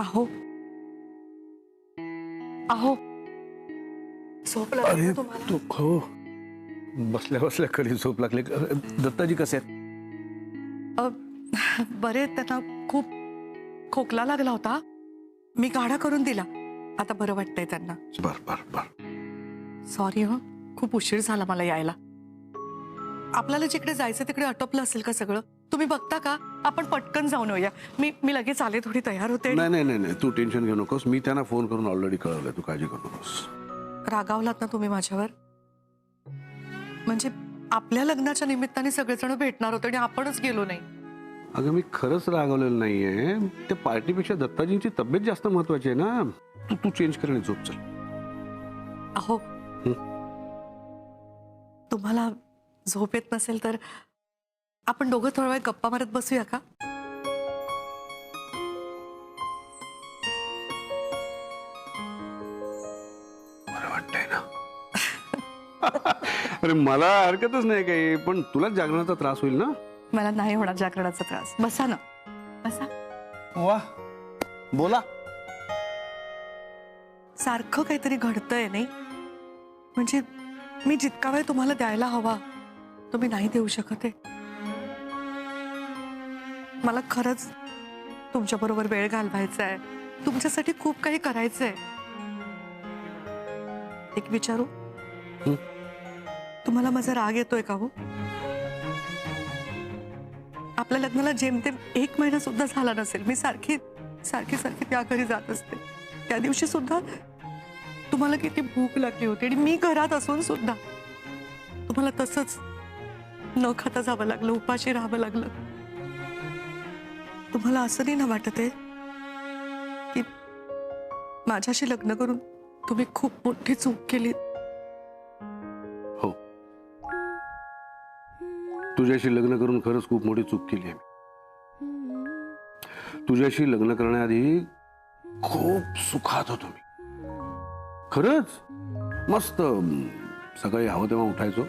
अहो अहो झोप लागली अरे का तुम्हाला? तू हो बसल्या बसल्या कधी झोप लागली. दत्ताजी कसे आहेत? बरे आहेत, त्यांना खूप खोकला लागला होता, मी काढा करून दिला, आता बरं वाटतंय त्यांना. बर बर बर. सॉरी हो, खूप उशीर झाला मला यायला. आपल्याला जिकडे जायचं तिकडे आटोपलं असेल का सगळं? तुम्ही बघता का? आपण पटकन जाऊन येऊया. मी लगेच आले, थोडी तयार होते. नाही नाही नाही नाही, तू टेन्शन घेऊ नकोस. मी त्यांना फोन करून ऑलरेडी कळवलंय, तू काळजी करू नकोस. रागावलात ना तुम्ही माझ्यावर? म्हणजे आपल्या लग्नाच्या निमित्ताने सगळेजण भेटणार होते आणि आपणच गेलो नाही. अगं मी खरंच रागवलेलं नाहीये. त्या पार्टीपेक्षा दत्ताजींची तब्येत जास्त महत्वाची आहे ना. तू तू चेंज कर आणि झोप चल. अहो तुम्हाला झोप येत नसेल तर आपण दोघं थोडा वेळ गप्पा मारत बसूया का? बरं वाटतंय ना? अरे मला हरकतच नाही काही, पण तुला जागरणाचा त्रास होईल ना. मला नाही होणार जागरणाचा त्रास. बसा ना, बसा. वा बोला. सारखं काहीतरी घडतंय नाही, म्हणजे मी जितका वेळ तुम्हाला द्यायला हवा तो मी नाही देऊ शकत आहे. मला खरंच तुमच्या बरोबर वेळ घालवायचा आहे, तुमच्यासाठी खूप काही करायचंय. एक विचारू? तुम्हाला माझा राग येतोय का हो? आपल्या लग्नाला जेमतेम 1 महिना सुद्धा झाला नसेल, मी सारखी सारखी सारखी त्या घरी जात असते. त्या दिवशी सुद्धा तुम्हाला किती भूक लागली होती आणि मी घरात असून सुद्धा तुम्हाला तसंच न खाता जावं लागलं, उपाशी राहावं लागलं. तुम्हाला असं नाही ना वाटत आहे की माझ्याशी लग्न करून तुम्ही खूप मोठी चूक केली? हो, तुझ्याशी लग्न करून खरंच खूप मोठी चूक केली आहे. तुझ्याशी लग्न करण्याआधी खूप सुखात होतो मी. खरंच मस्त सकाळी हवं तेव्हा उठायचो,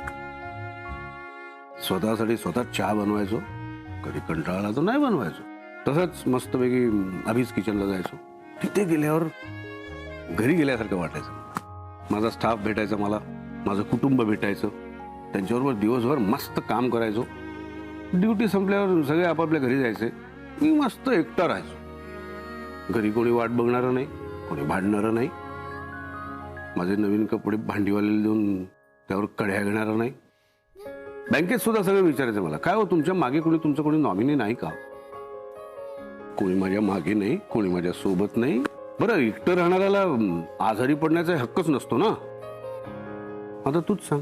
स्वतःसाठी स्वतः चहा बनवायचो, कधी कंटाळा तर नाही बनवायचो. तसंच मस्तपैकी अभिज किचनला जायचो. तिथे गेल्यावर घरी गेल्यासारखं वाटायचं. माझा स्टाफ भेटायचा, मला माझं कुटुंब भेटायचं, त्यांच्याबरोबर दिवसभर मस्त काम करायचो. ड्युटी संपल्यावर सगळे आपापल्या घरी जायचे, मी मस्त एकटा राहायचो. घरी कोणी वाट बघणारं नाही, कोणी भांडणारं नाही. माझे नवीन कपडे भांडीवाल्याला देऊन त्यावर कड्या घेणारं नाही. बँकेत सुद्धा सगळं विचारायचं मला, काय हो तुमच्या मागे तुमचं कोणी नॉमिनी नाही का? कोणी माझ्या मागे नाही, कोणी माझ्या सोबत नाही. बरं, एकटं राहणाऱ्याला आजारी पडण्याचा हक्कच नसतो ना. आता तूच सांग,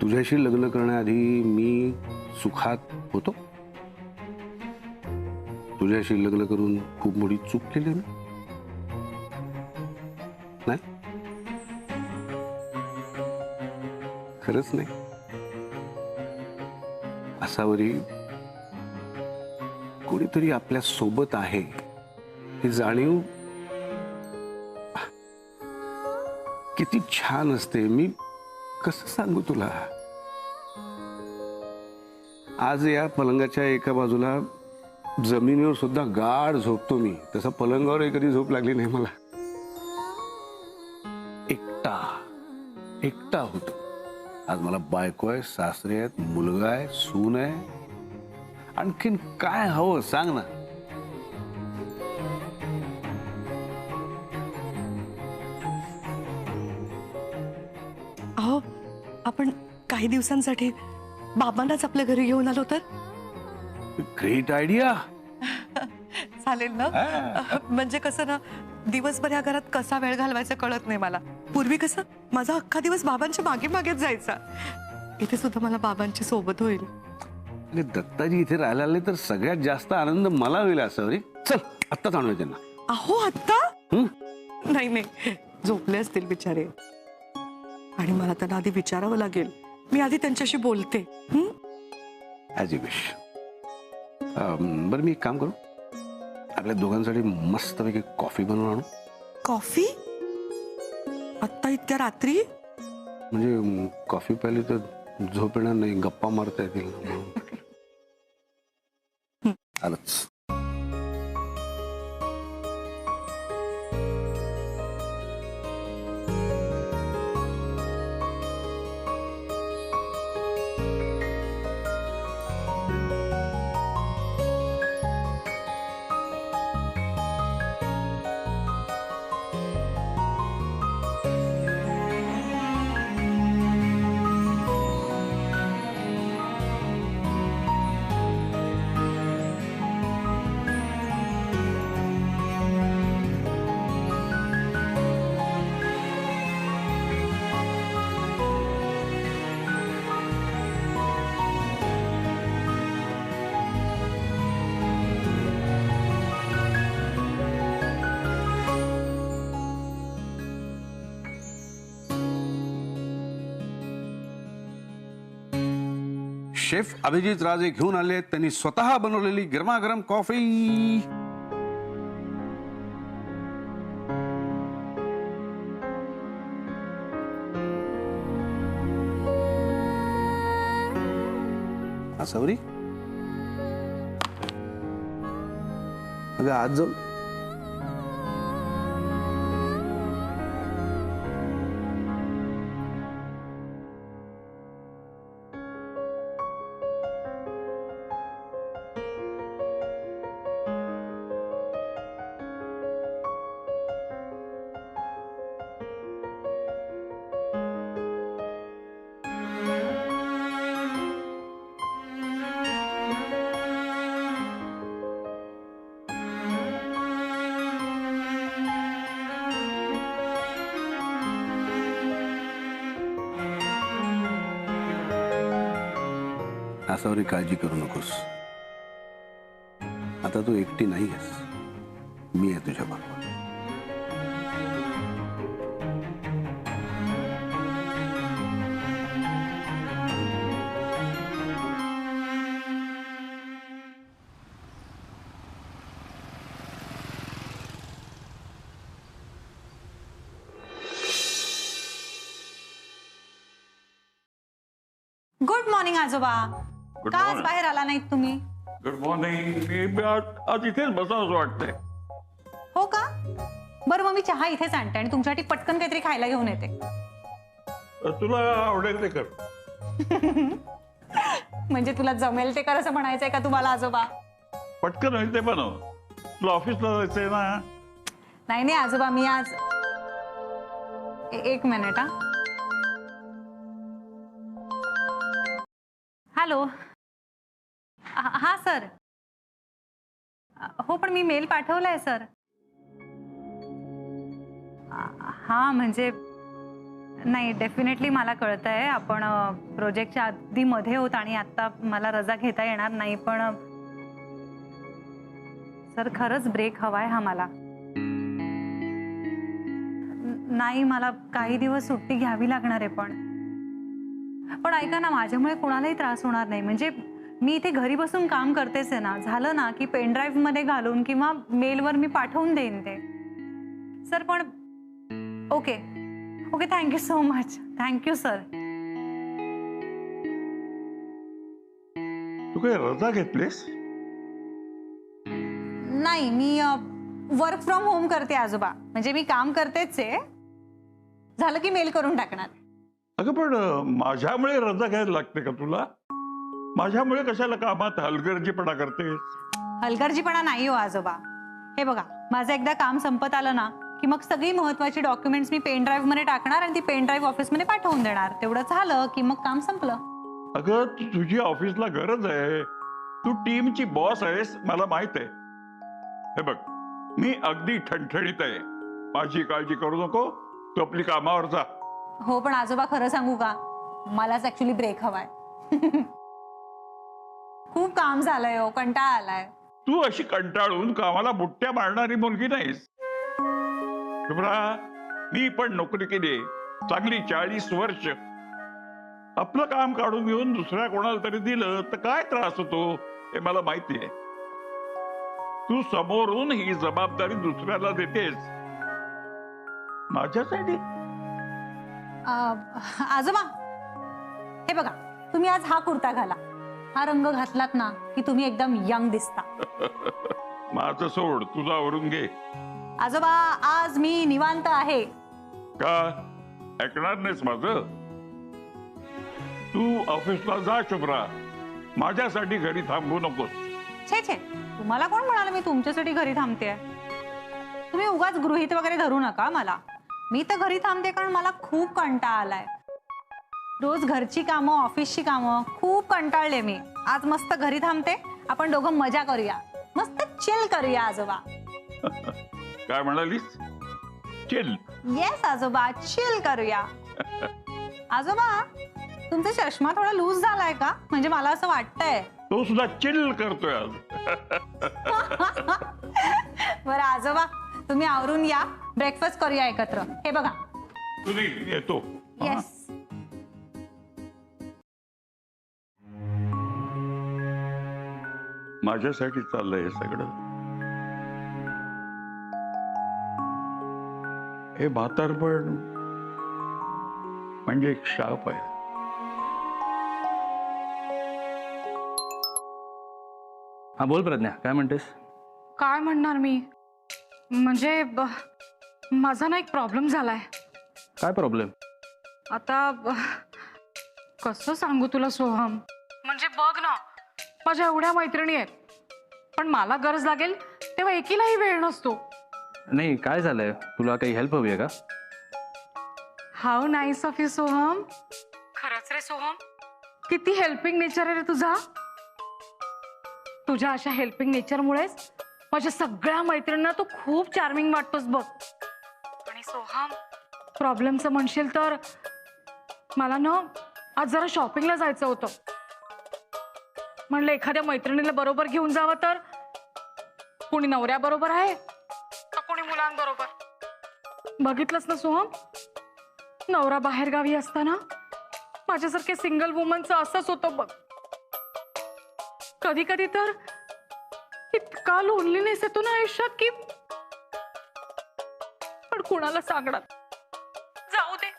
तुझ्याशी लग्न करण्याआधी मी सुखात होतो? तुझ्याशी लग्न करून खूप मोठी चूक केली ना? नाही, खरंच नाही. असावरी कोणीतरी आपल्या सोबत आहे ही जाणीव किती छान असते. मी कसं सांगू तुला. आज या पलंगाच्या एका बाजूला जमिनीवर सुद्धा गाढ झोपतो मी, तसं पलंगावर कधी झोप लागली नाही मला. एकटा एकटा होतो. आज मला बायको आहे, सासरे आहेत, मुलगा आहे, सून आहे. आणखीन काय हवं सांग ना. अहो आपण काही दिवसांसाठी बाबांनाच आपल्या घरी घेऊन आलो तर? Great idea. चालेल ना? म्हणजे कसं ना, दिवसभर या घरात कसा वेळ घालवायचा कळत नाही मला. पूर्वी कसं माझा अख्खा दिवस बाबांच्या मागे मागेच जायचा. इथे सुद्धा मला बाबांची सोबत होईल. दत्ताजी इथे राहायला आले तर सगळ्यात जास्त आनंद मला होईल. असं रे, चल आत्ताच आणूया त्यांना. अहो आत्ता? नाही नाही, झोपले असतील बिचारे आणि मला त्यांना आधी विचारावं लागेल. मी आधी त्यांच्याशी बोलते. As you wish. बरं, मी एक काम करू, आपल्या दोघांसाठी मस्तपैकी कॉफी बनवून आणू. कॉफी? आत्ता इतक्या रात्री? म्हणजे कॉफी प्यायली तर झोप येणार नाही, गप्पा मारता येतील. आलंच. शेफ अभिजित राजे घेऊन आले. त्यांनी स्वतः बनवलेली गरमागरम कॉफी. आसावरी, अगं आज जाऊ. आसावरी, काळजी करू नकोस. आता तू एकटी नाही आहेस, मी आहे तुझ्या बरोबर. गुड मॉर्निंग आजोबा. का आज बाहेर आला नाहीत तुम्ही? Good morning. मी आज इथेच बसावंच वाटतंय. हो का? बरं मग मी चहा इथेच आणते आणि तुमच्यासाठी पटकन काहीतरी खायला घेऊन येते. तुला आवडेल ते कर. म्हणजे तुला जमेल ते कर असं म्हणायचंय का तुम्हाला आजोबा? पटकन होईल ते बनव. तुला ऑफिसला जायचंय ना? नाही नाही आजोबा, मी आज एक मिनिट. हॅलो. हा सर. हो पण मी मेल पाठवलाय सर. हा म्हणजे नाही, डेफिनेटली मला कळतंय आपण प्रोजेक्टच्या अगदी मध्ये होत आणि आता मला रजा घेता येणार नाही, पण सर खरंच ब्रेक हवाय हा मला. नाही, मला काही दिवस सुट्टी घ्यावी लागणार आहे. पण ऐका ना, माझ्यामुळे कोणालाही त्रास होणार नाही. म्हणजे मी इथे घरी बसून काम करतेच आहे ना. झालं ना की पेन ड्राईव्ह मध्ये घालून किंवा मेलवर मी पाठवून देईन ते. सर पण okay okay, thank you so much. Thank you sir. तू काय रजा घेतलीस? नाही, मी वर्क फ्रॉम होम करते आजोबा. म्हणजे मी काम करतेच आहे. झालं की मेल करून टाकणार. अगं पण माझ्यामुळे रजा घ्यायला लागते का तुला? माझ्यामुळे कशाला कामात हलगर्जीपणा करतेस? हलगर्जीपणा नाही हो आजोबा. हे बघा, माझं एकदा काम संपत आलं ना की मग सगळी महत्वाची डॉक्युमेंट्स मी पेन ड्राईव्ह मध्ये टाकणार आणि ती पेन ड्राईव्ह ऑफिसमध्ये पाठवून देणार. तेवढं झालं की मग काम संपलं. अगं तुझी ऑफिसला गरज आहे. तू टीमची बॉस आहेस, मला माहित आहे. हे बघ, मी अगदी ठणठणीत आहे. माझी काळजी करू नको. तू आपली कामावर जा. हो पण आजोबा खरं सांगू का, मलाच ऍक्च्युली ब्रेक हवाय. खूप काम झालंय हो, कंटाळा आलाय. तू अशी कंटाळून कामाला बुट्ट्या मारणारी मुलगी नाहीस. शुभ्रा, मी पण नोकरी केली चांगली 40 वर्ष. आपलं काम काढून घेऊन दुसऱ्या कोणाला तरी दिलं तर काय त्रास होतो हे मला माहिती आहे. तू समोरून ही जबाबदारी दुसऱ्याला देतेस माझ्यासाठी. आजोबा हे बघा, तुम्ही आज हा कुर्ता घाला. हा रंग घातलात ना की तुम्ही एकदम यंग दिसता. माझं सोड, तुझा आवरून घे. आजोबा आज मी निवांत आहे. का ऐकणार नाहीस माझं? तू ऑफिसला जा शुभ्रा. माझ्यासाठी घरी थांबू नकोस. छे छे, तुम्हाला कोण म्हणाल मी तुमच्यासाठी घरी थांबते? तुम्ही उगाच गृहीत वगैरे धरू नका मला. मी तर घरी थांबते कारण मला खूप कंटाळा आलाय. रोज घरची कामं, ऑफिसची कामं, खूप कंटाळले मी. आज मस्त घरी थांबते. आपण दोघं मजा करूया, मस्त चिल करूया आजोबा. काय म्हणालीस? चिल? येस आजोबा, चिल करूया. आजोबा तुमचा चष्मा थोडा लूज झालाय का? म्हणजे मला असं वाटतंय. तो सुद्धा चिल करतोय आज. बरं आजोबा, तुम्ही आवरून या, ब्रेकफास्ट करूया एकत्र. हे बघा. येतो. येस. माझ्यासाठी चाललंय हे सगळं. हे म्हातारपण म्हणजे एक शाप आहे. हा बोल प्रज्ञा, काय म्हणतेस? काय म्हणणार मी, म्हणजे माझा ना एक प्रॉब्लेम झालाय. काय प्रॉब्लेम? आता कसं सांगू तुला सोहम, म्हणजे बघ ना, माझ्या एवढ्या मैत्रिणी आहेत, पण मला गरज लागेल तेव्हा एकीलाही वेळ नसतो. नाही, काय झालंय? तुला काही हेल्प हवी आहे का? How nice of you Soham. खरंच रे सोहम, किती हेल्पिंग नेचर आहे रे तुझा. तुझ्या अशा हेल्पिंग नेचरमुळेच माझ्या सगळ्या मैत्रिणींना तू खूप चार्मिंग वाटतोस बघ. आणि सोहम, प्रॉब्लेमचं म्हणशील तर मला ना आज जरा शॉपिंगला जायचं होतं. म्हणलं एखाद्या मैत्रिणीला बरोबर घेऊन जावं, तर कोणी नवऱ्याबरोबर आहे तर कोणी मुलांबरोबर. बघितलंस ना सोहम, नवरा बाहेरगावी असताना माझ्यासारखे सिंगल वुमनचं असंच होतं बघ. कधी कधी तर इतका लोनलीनेस येतो ना आयुष्यात की पण कुणाला सांगणार. जाऊ दे,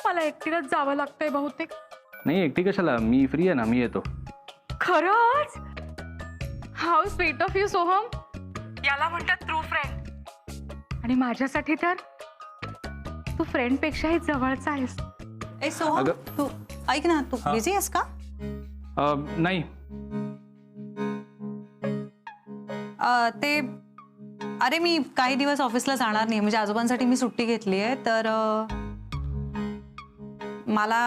मला एकटीलाच जावं लागतंय बहुतेक. नाही, एकटी कशाला, मी फ्री आहे ना, मी येतो. खरंच? How sweet of you Soham. याला म्हणतात ट्रू फ्रेंड. आणि माझ्यासाठी तर तू फ्रेंड पेक्षाही जवळचा आहेस. ए सोहम, अगं- तू ऐक ना, तू बिझी आहेस का? नाही. ते अरे मी काही दिवस ऑफिसला जाणार नाही, म्हणजे आजोबांसाठी मी सुट्टी घेतली आहे. तर मला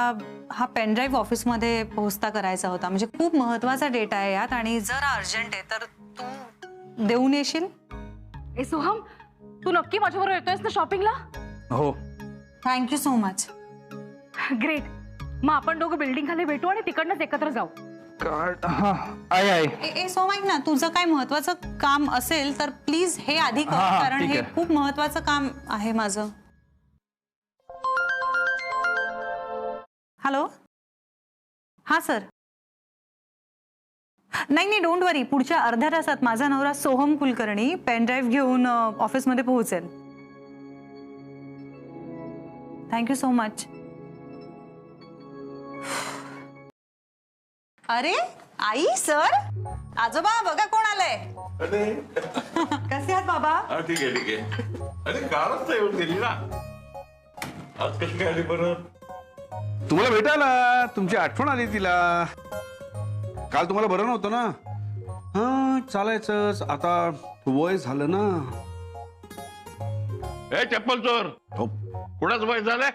हा पेनड्राईव्ह ऑफिसमध्ये पोहोचता करायचा होता. म्हणजे खूप महत्वाचा डेटा आहे यात आणि जरा अर्जंट आहे, तर तू देऊन येशील? ए सोहम, तू नक्की माझ्याबरोबर येतोयस ना शॉपिंगला? हो. Thank you so much. ग्रेट. मग आपण दोघं बिल्डिंग खाली भेटू आणि तिकडनंच एकत्र जाऊ. कार्ड? हा, आहे. ए सोहम, ऐक ना, तुझं काय महत्वाचं काम असेल तर प्लीज हे आधी कर, हा, कारण ठीक हे आहे. खूप महत्वाचं काम आहे माझं. हॅलो, हा सर. नाही, डोंट वरी. पुढच्या अर्ध्या तासात माझा नवरा सोहम कुलकर्णी पेनड्राईव्ह घेऊन ऑफिसमध्ये पोहोचेल. Thank you so much. अरे आई, सर, आजोबा, बघा कोण आलंय. कसे आहात बाबा? ठीक आहे, ठीक आहे. अरे कालच तर येऊन गेली ना, आज कशी काय आली परत? तुम्हाला भेटायला, तुमची आठवण आली तिला. काल तुम्हाला बरं नव्हतं ना? हा, चालायचंच, आता वय झालं ना. ए चप्पल चोर, हो. कुणाच वय झालंय?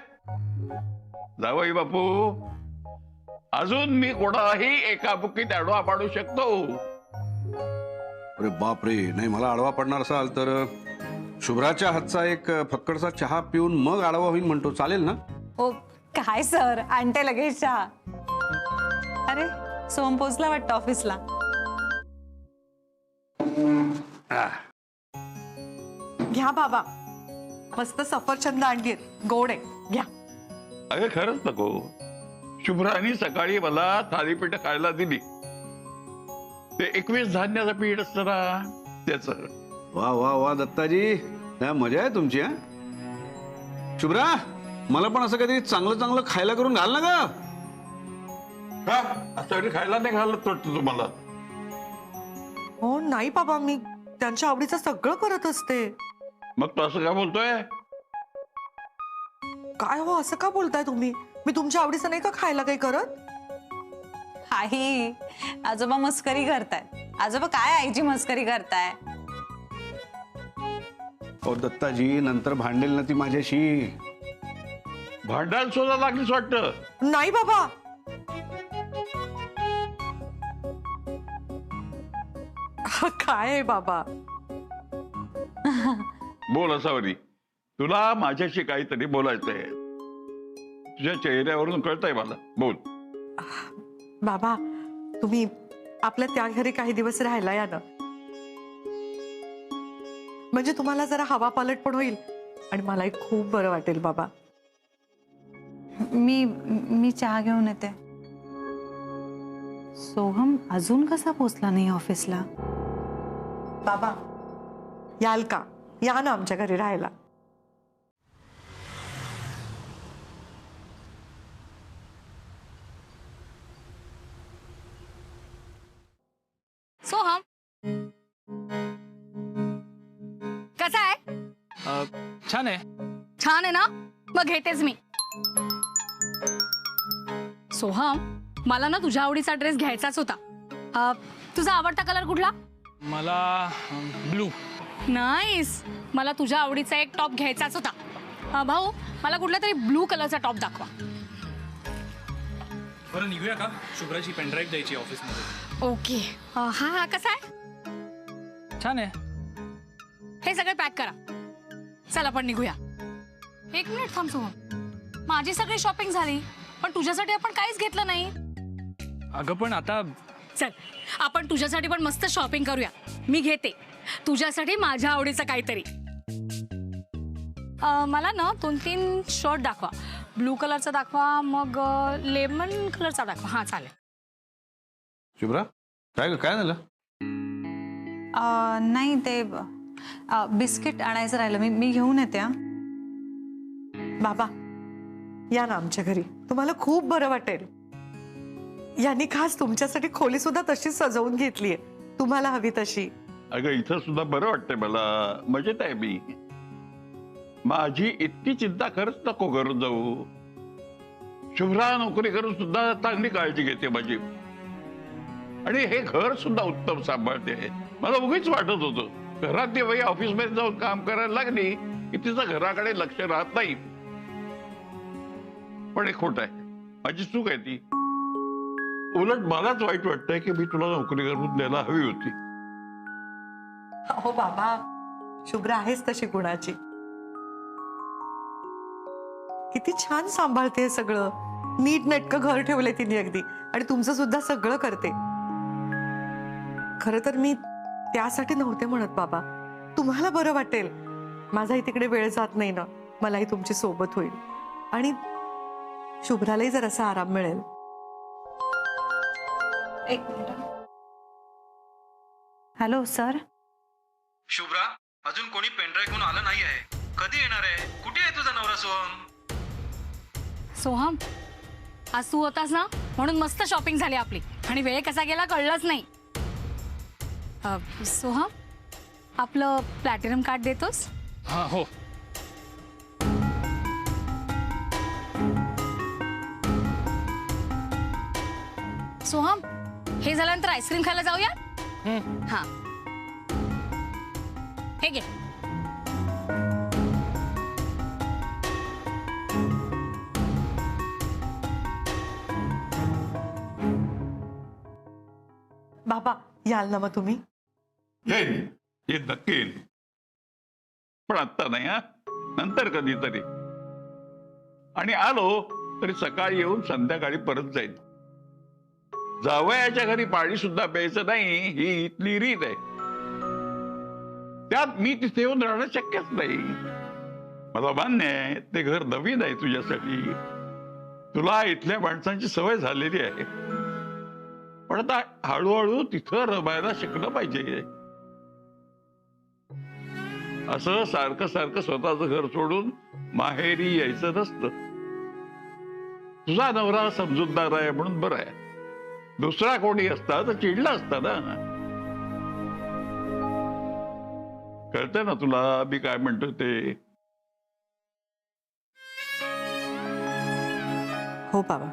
जावई बापू, अजून मी कोणालाही एका बुकीत आडवा पाडू शकतो. अरे बाप रे, नाही, मला आडवा पडणार असाल तर शुभ्राच्या हातचा एक फक्कडचा चहा पिऊन मग आडवा होईन म्हणतो, चालेल ना? हो, काय सर, आणते लगेच चहा. अरे सोहम पोचला वाटतं ऑफिसला. घ्या बाबा, मस्त सफरचंद आणलीत, गोड आहे, घ्या. अगं खरंच नको. शुभ्रानी सकाळी मला थालीपीठ खायला दिली. ते 21 धान्याचं पीठ असतं ना, त्याच. वा वा वा दत्ताजी, काय मजा आहे तुमची. हा, शुभ्रा, मला पण असं काहीतरी चांगलं चांगलं खायला करून घाल ना ग. का असं खायला नाही घालत वाटतं तुम्हाला? हो नाही बाबा, मी त्यांच्या आवडीचं सगळं करत असते. मग तू असं का बोलतोय? काय हो, असं का बोलताय तुम्ही? मी तुमच्या आवडीचं नाही का खायला काही करत? आई, आजोबा मस्करी करताय. आजोबा काय आईची मस्करी करताय? ओ दत्ताजी, नंतर भांडेल ना ती माझ्याशी. भांडायला सुद्धा लागलीच वाटतं. नाही बाबा. काय आहे बाबा? बोल असावरी, तुला माझ्याशी काहीतरी बोलायचंय. तुझ्या चेहऱ्यावरून कळतंय मला. बोल. बाबा, तुम्ही आपल्या त्या घरी काही दिवस राहायला या ना. म्हणजे तुम्हाला जरा हवा पालट पण होईल आणि मलाही खूप बरं वाटेल बाबा. मी चहा घेऊन येते. सोहम अजून कसा पोचला नाही ऑफिसला? बाबा याल का? या ना आमच्या घरी राहायला. सोहम कसा आहे? छान आहे. छान आहे ना? मग घेतेच मी. सोहम मला ना तुझ्या आवडीचा ड्रेस घ्यायचाच होता. तुझा आवडता कलर कुठला? मला ब्लू. नाईस. मला तुझ्या आवडीचा एक टॉप घ्यायचाच होता. भाऊ मला कुठला तरी ब्लू कलरचा टॉप दाखवा. बरं निघूया का? शुभ्राची पेनड्राईव्ह द्यायची ऑफिसमध्ये. ओके. हा हा कसा आहे? छान आहे. हे सगळं पॅक करा. चल आपण निघूया. एक मिनिट थांब सोहम. माझी सगळी शॉपिंग झाली पण तुझ्यासाठी आपण काहीच घेतलं नाही. अगं पण आता चल आपण तुझ्यासाठी पण मस्त शॉपिंग करूया. मी घेते तुझ्यासाठी माझ्या आवडीचं काहीतरी. मला ना 2-3 शर्ट दाखवा. ब्लू कलरचा दाखवा, मग लेमन कलरचा दाखवा. हा चालेल. शुभ्रा काय झालं? नाही ते बिस्किट आणायचं राहिलं. मी घेऊन येते. बाबा या ना आमच्या घरी, तुम्हाला खूप बरं वाटेल. यांनी खास तुमच्यासाठी खोली सुद्धा तशीच सजवून घेतलीये, तुम्हाला हवी तशी. अगं इथं सुद्धा बरं वाटतंय मला. मजेत आहे मी. माझी इतकी चिंता खरंच नको करत जाऊ. शुभ्रा नोकरी करून सुद्धा चांगली काळजी घेते माझी, आणि हे घर सुद्धा उत्तम सांभाळते. मला उगीच वाटत होतं घरात ती बाई ऑफिसमध्ये जाऊन काम करायला लागली की तिचं घराकडे लक्ष राहत नाही. पण हे खोट आहे, माझी चूक आहे ती. उलट मलाच वाईट वाटतंय की मी तुला नोकरी करून द्यायला हवी होती. हो बाबा, शुभ्रा आहेच तशी गुणाची. किती छान सांभाळते सगळं. नीट नेटकं घर ठेवलंय तिने अगदी, आणि तुमचं सुद्धा सगळं करते. खरं तर मी त्यासाठी नव्हते म्हणत बाबा. तुम्हाला बरं वाटेल. माझाही तिकडे वेळ जात नाही ना, मलाही तुमची सोबत होईल आणि शुभ्रालाही जरासा आराम मिळेल. एक मिनिट. Hello sir. शुभ्रा अजून कोणी पेनड्राईव्ह घेऊन आलं नाही आहे. कधी येणार आहे? कुठे आहे तुझा नवरा सोहम? सोहम आज तू होतास ना, म्हणून मस्त शॉपिंग झाली आपली, आणि वेळ कसा गेला कळलंच नाही. सोहम आपलं प्लॅटिनम कार्ड देतोस? हां हो. सोहम हे झाल्यानंतर आईस्क्रीम खायला जाऊया. हा हे घे. बाबा याल ना मग तुम्ही? येईन, हे नक्की येईन. पण आत्ता नाही, हा नंतर कधीतरी. आणि आलो तरी सकाळी येऊन संध्याकाळी परत जाईल. जावयाच्या घरी पाणी सुद्धा प्यायचं नाही ही इथली रीत आहे. त्यात मी तिथे येऊन राहणं शक्यच नाही. मला मान्य आहे ते घर नवीन आहे तुझ्यासाठी, तुला इथल्या माणसांची सवय झालेली आहे. पण आता हळूहळू तिथं रमायला शिकलं पाहिजे. असं सारखं सारखं स्वतःचं घर सोडून माहेरी यायचं नसतं. तुझा नवरा समजूतदार आहे म्हणून बरं आहे. दुसरा कोणी असता तर चिडला असता ना. कळतंय ना तुला मी काय म्हणतो ते? हो बाबा.